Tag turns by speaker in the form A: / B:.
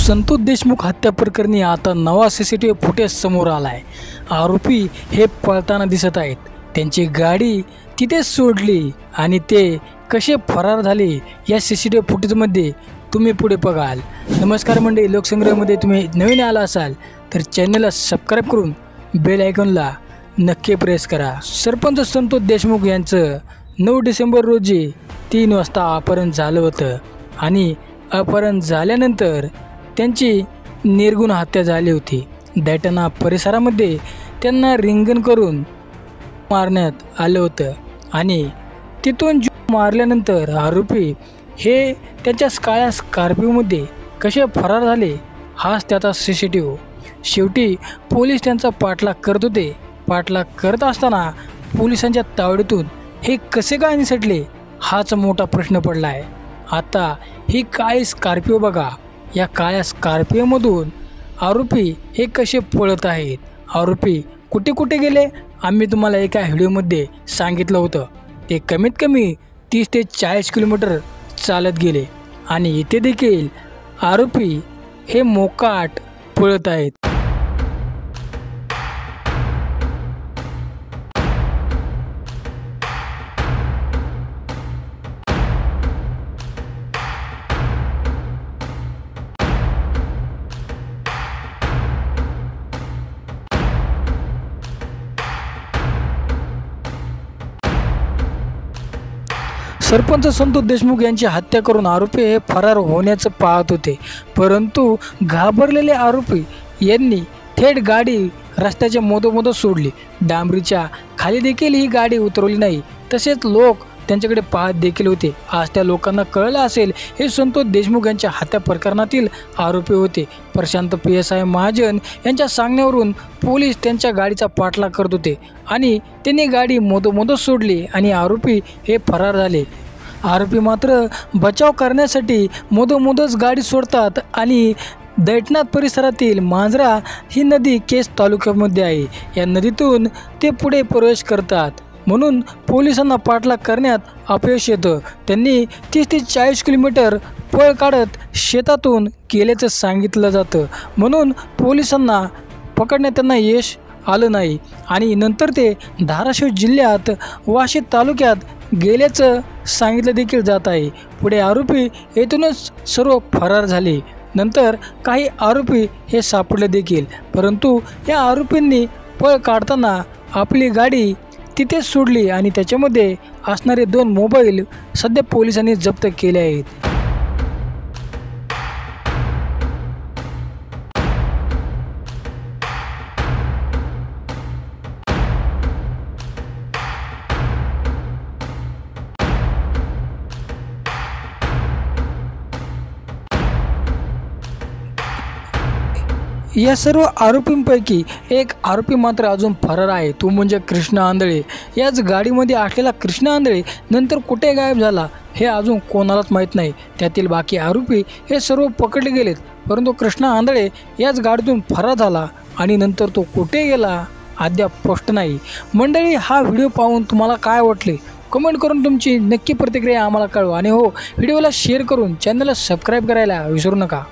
A: संतोष देशमुख हत्या प्रकरणी आता नवा सीसीटीव्ही फुटेज समोर आला आहे। आरोपी हे पळताना दिसत आहेत, त्यांची गाडी तिथेच सोडली आणि ते कसे फरार झाले या सीसीटीव्ही फुटेजमध्ये तुम्ही पुढे बघाल। नमस्कार मंडळी, लोकसंग्रहमध्ये तुम्ही नवीन आला असाल तर चॅनलला सबस्क्राईब करून बेल आयकॉनला नक्की प्रेस करा। सरपंच संतोष देशमुख यांचं 9 डिसेंबर रोजी 3 वाजता अपहरण झालं होतं आणि अपहरण झाल्यानंतर त्यांची निर्गुण हत्या झाली होती। दैठणा परिसरामध्ये त्यांना रिंगण करून मारण्यात आलं होतं आणि तिथून मारल्यानंतर आरोपी हे त्यांच्या काळ्या स्कॉर्पिओमध्ये कसे फरार झाले हाच त्याचा सीसीटीव्ही। शेवटी पोलीस त्यांचा पाठलाग करत होते। पाठलाग करत असताना पोलिसांच्या तावडीतून हे कसे काय निसटले हाच मोठा प्रश्न पडला आहे। आता ही काळी स्कॉर्पिओ बघा, या काळ्या स्कॉर्पिओमधून आरोपी हे कसे पळत आहेत, आरोपी कुठे कुठे गेले आम्ही तुम्हाला एका व्हिडिओमध्ये सांगितलं होतं। ते कमीत कमी 30 ते 40 किलोमीटर चालत गेले आणि इथे देखील आरोपी हे मोकाट पळत आहेत। सरपंच संतोष देशमुख यांची हत्या करून आरोपी हे फरार होण्याचं पाहत होते, परंतु घाबरलेले आरोपी यांनी थेट गाडी रस्त्याच्या मधोमध सोडली। डांबरीच्या खाली देखील ही गाडी उतरवली नाही, तसेच लोक त्यांच्याकडे पाहत देखील होते। आज त्या लोकांना कळलं असेल हे संतोष देशमुख यांच्या हत्या प्रकरणातील आरोपी होते। प्रशांत PSI महाजन यांच्या सांगण्यावरून पोलीस त्यांच्या गाडीचा पाठलाग करत होते आणि त्यांनी गाडी मधोमध सोडली आणि आरोपी हे फरार झाले। आरोपी मात्र बचाव करण्यासाठी मधोमधच गाडी सोडतात आणि दैठणा परिसरातील मांजरा ही नदी केज तालुक्यामध्ये आहे, या नदीतून ते पुढे प्रवेश करतात, म्हणून पोलिसांना पाठलाग करण्यात अपयश येतं। त्यांनी 30 ते 40 किलोमीटर पळ काढत शेतातून गेल्याचं सांगितलं जातं, म्हणून पोलिसांना पकडण्यात त्यांना यश आलं नाही आणि नंतर ते धाराशिव जिल्ह्यात वाशी तालुक्यात गेल्याचं सांगितलं देखील जात आहे। पुढे आरोपी येथूनच सर्व फरार झाले। नंतर काही आरोपी हे सापडले देखील, परंतु या आरोपींनी पळ काढताना आपली गाडी तिथेच सोडली आणि त्याच्यामध्ये असणारे 2 मोबाईल सध्या पोलिसांनी जप्त केले आहेत। या सर्व आरोपींपैकी एक आरोपी मात्र अजून फरार आहे, तो म्हणजे कृष्णा आंधळे। याच गाडीमध्ये असलेला कृष्णा आंधळे नंतर कुठे गायब झाला हे अजून कोणालाच माहीत नाही। त्यातील बाकी आरोपी हे सर्व पकडले गेलेत, परंतु कृष्णा आंधळे याच गाडीतून फरार झाला आणि नंतर तो कुठे गेला अद्याप स्पष्ट नाही। मंडळी, हा व्हिडिओ पाहून तुम्हाला काय वाटले कमेंट करून तुमची नक्की प्रतिक्रिया आम्हाला कळवा आणि हो, व्हिडिओला शेअर करून चॅनलला सबस्क्राईब करायला विसरू नका।